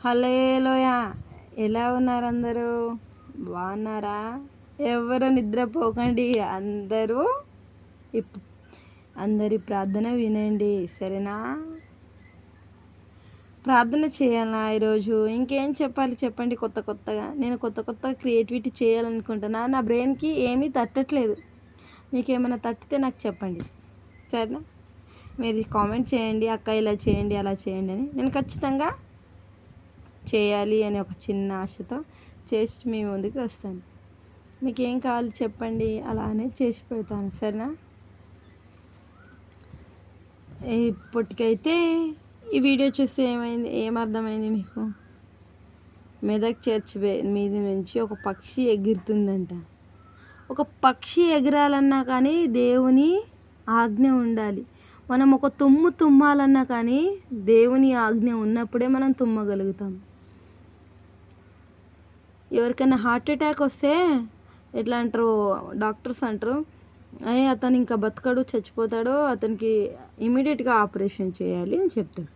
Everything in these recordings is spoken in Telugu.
హల్లెలూయా. ఎలా ఉన్నారు అందరూ? బాగున్నారా? ఎవరు నిద్రపోకండి. ఇప్ అందరి ప్రార్థన వినండి, సరేనా? ప్రార్థన చేయాలా ఈరోజు? ఇంకేం చెప్పాలి చెప్పండి. కొత్తగా నేను కొత్త క్రియేటివిటీ చేయాలనుకుంటున్నా. నా బ్రెయిన్కి ఏమీ తట్టట్లేదు. మీకేమైనా తట్టితే నాకు చెప్పండి, సరేనా? మీరు కామెంట్ చేయండి, అక్క ఇలా చేయండి అలా చేయండి అని. నేను ఖచ్చితంగా చేయాలి అని ఒక చిన్న ఆశతో చేసి మీ ముందుకు వస్తాను. మీకు ఏం కావాలి చెప్పండి, అలానే చేసి పెడతాను, సరేనా? ఇప్పటికైతే ఈ వీడియో చూస్తే ఏమర్థమైంది మీకు? మెదక్ చర్చ్ మీది నుంచి ఒక పక్షి ఎగురుతుందంట. ఒక పక్షి ఎగరాలన్నా కానీ దేవుని ఆజ్ఞ ఉండాలి. మనం ఒక తుమ్మాలన్నా కానీ దేవుని ఆజ్ఞ ఉన్నప్పుడే మనం తుమ్మగలుగుతాం. ఎవరికైనా హార్ట్ అటాక్ వస్తే ఎట్లా అంటారు డాక్టర్స్ అంటారు, అతను ఇంకా బతకడు, చచ్చిపోతాడో, అతనికి ఇమీడియట్గా ఆపరేషన్ చేయాలి అని చెప్తాడు.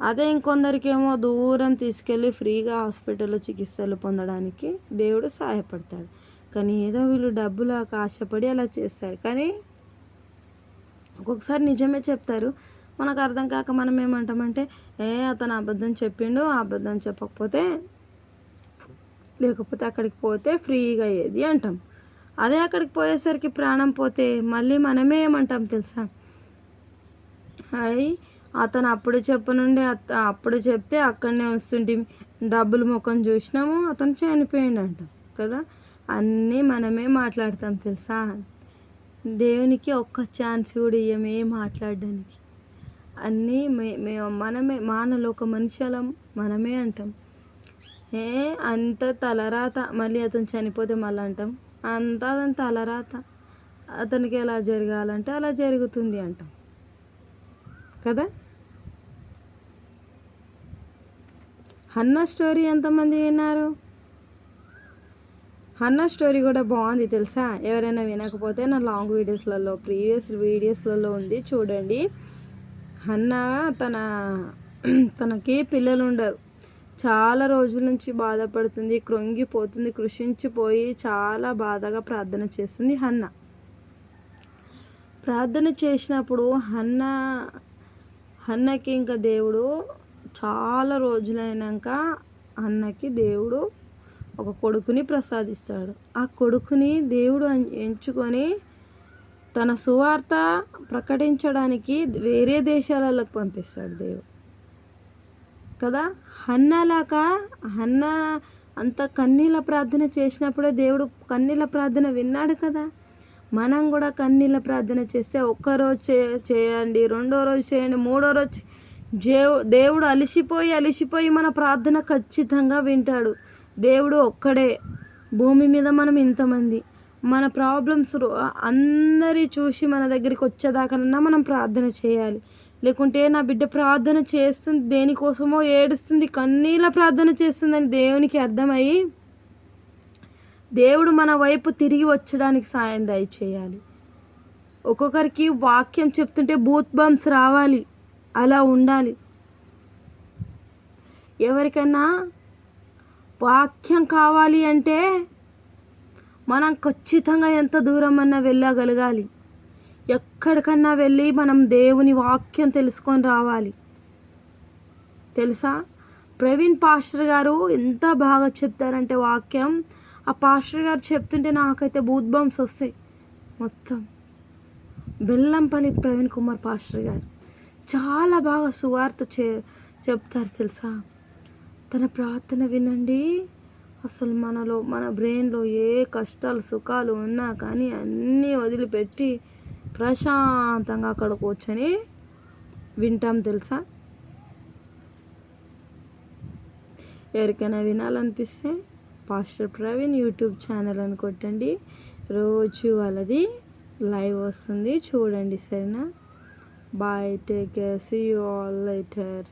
అదే ఇంకొందరికేమో దూరం తీసుకెళ్ళి ఫ్రీగా హాస్పిటల్లో చికిత్సలు పొందడానికి దేవుడు సహాయపడతాడు. కానీ ఏదో వీళ్ళు డబ్బులకు ఆశపడి అలా చేస్తారు. కానీ ఒక్కొక్కసారి నిజమే చెప్తారు. మనకు అర్థం కాక మనం ఏమంటామంటే, అతను అబద్ధం చెప్పిండు, అబద్ధం లేకపోతే అక్కడికి పోతే ఫ్రీగా అయ్యేది అంటాం. అదే అక్కడికి పోయేసరికి ప్రాణం పోతే మళ్ళీ మనమే ఏమంటాం తెలుసా? అతను అప్పుడు అప్పుడు చెప్తే అక్కడనే వస్తుంటే డబ్బులు ముఖం చూసినాము, అతను చనిపోయిండు అంటాం కదా. అన్నీ మనమే మాట్లాడతాం తెలుసా. దేవునికి ఒక్క ఛాన్స్ కూడా ఇయ్యమే మాట్లాడడానికి. అన్నీ మనమే, మానలో ఒక మనుషులం మనమే అంటాం. అంత తలరాత, మళ్ళీ అతను చనిపోతే మళ్ళీ అంటాం అతని తలరాత, అతనికి ఎలా జరగాలంటే అలా జరుగుతుంది అంటాం కదా. హన్నా స్టోరీ ఎంతమంది విన్నారు? హన్నా స్టోరీ కూడా బాగుంది తెలుసా. ఎవరైనా వినకపోతే నా లాంగ్ వీడియోస్లలో, ప్రీవియస్ వీడియోస్లలో ఉంది, చూడండి. హన్నా తనకి పిల్లలు ఉండరు. చాలా రోజుల నుంచి బాధపడుతుంది, కృంగిపోతుంది, కృషించిపోయి చాలా బాధగా ప్రార్థన చేస్తుంది హన్నా. ప్రార్థన చేసినప్పుడు హన్నకి ఇంకా దేవుడు చాలా రోజులైనాక హన్నకి దేవుడు ఒక కొడుకుని ప్రసాదిస్తాడు. ఆ కొడుకుని దేవుడు ఎంచుకొని తన సువార్త ప్రకటించడానికి వేరే దేశాలకు పంపిస్తాడు దేవుడు కదా. హన్నా అంత కన్నీళ్ళ ప్రార్థన చేసినప్పుడే దేవుడు కన్నీళ్ళ ప్రార్థన విన్నాడు కదా. మనం కూడా కన్నీళ్ళ ప్రార్థన చేస్తే ఒక్కరోజు చేయండి, రెండో రోజు చేయండి, మూడో రోజు దేవుడు అలిసిపోయి మన ప్రార్థన ఖచ్చితంగా వింటాడు. దేవుడు ఒక్కడే. భూమి మీద మనం ఇంతమంది, మన ప్రాబ్లమ్స్ అందరి చూసి మన దగ్గరికి వచ్చేదాకనన్నా మనం ప్రార్థన చేయాలి. లేకుంటే నా బిడ్డ ప్రార్థన చేస్తుంది, దేనికోసమో ఏడుస్తుంది, కన్నీళ్ళ ప్రార్థన చేస్తుందని దేవునికి అర్థమయ్యి దేవుడు మన వైపు తిరిగి వచ్చడానికి సాయం దయచేయాలి. ఒక్కొక్కరికి వాక్యం చెప్తుంటే బూత్ బంప్స్ రావాలి, అలా ఉండాలి. ఎవరికైనా వాక్యం కావాలి అంటే మనం ఖచ్చితంగా ఎంత దూరం అన్నా వెళ్ళగలగాలి. ఎక్కడికన్నా వెళ్ళి మనం దేవుని వాక్యం తెలుసుకొని రావాలి తెలుసా. ప్రవీణ్ పాస్టర్ గారు ఎంత బాగా చెప్తారంటే వాక్యం, ఆ పాస్టర్ గారు చెప్తుంటే నాకైతే బూత్ బంప్స్ వస్తాయి మొత్తం. బెల్లంపల్లి ప్రవీణ్ కుమార్ పాస్టర్ గారు చాలా బాగా సువార్త చెప్తారు తెలుసా. తన ప్రార్థన వినండి. అసలు మన బ్రెయిన్లో ఏ కష్టాలు సుఖాలు ఉన్నా కానీ అన్నీ వదిలిపెట్టి ప్రశాంతంగా అక్కడ కూర్చొని వింటాం తెలుసా. ఎవరికైనా వినాలనిపిస్తే పాస్టర్ ప్రవీణ్ యూట్యూబ్ ఛానల్ అని కొట్టండి. రోజు వాళ్ళది లైవ్ వస్తుంది, చూడండి, సరేనా. Bye, take care, see you all later.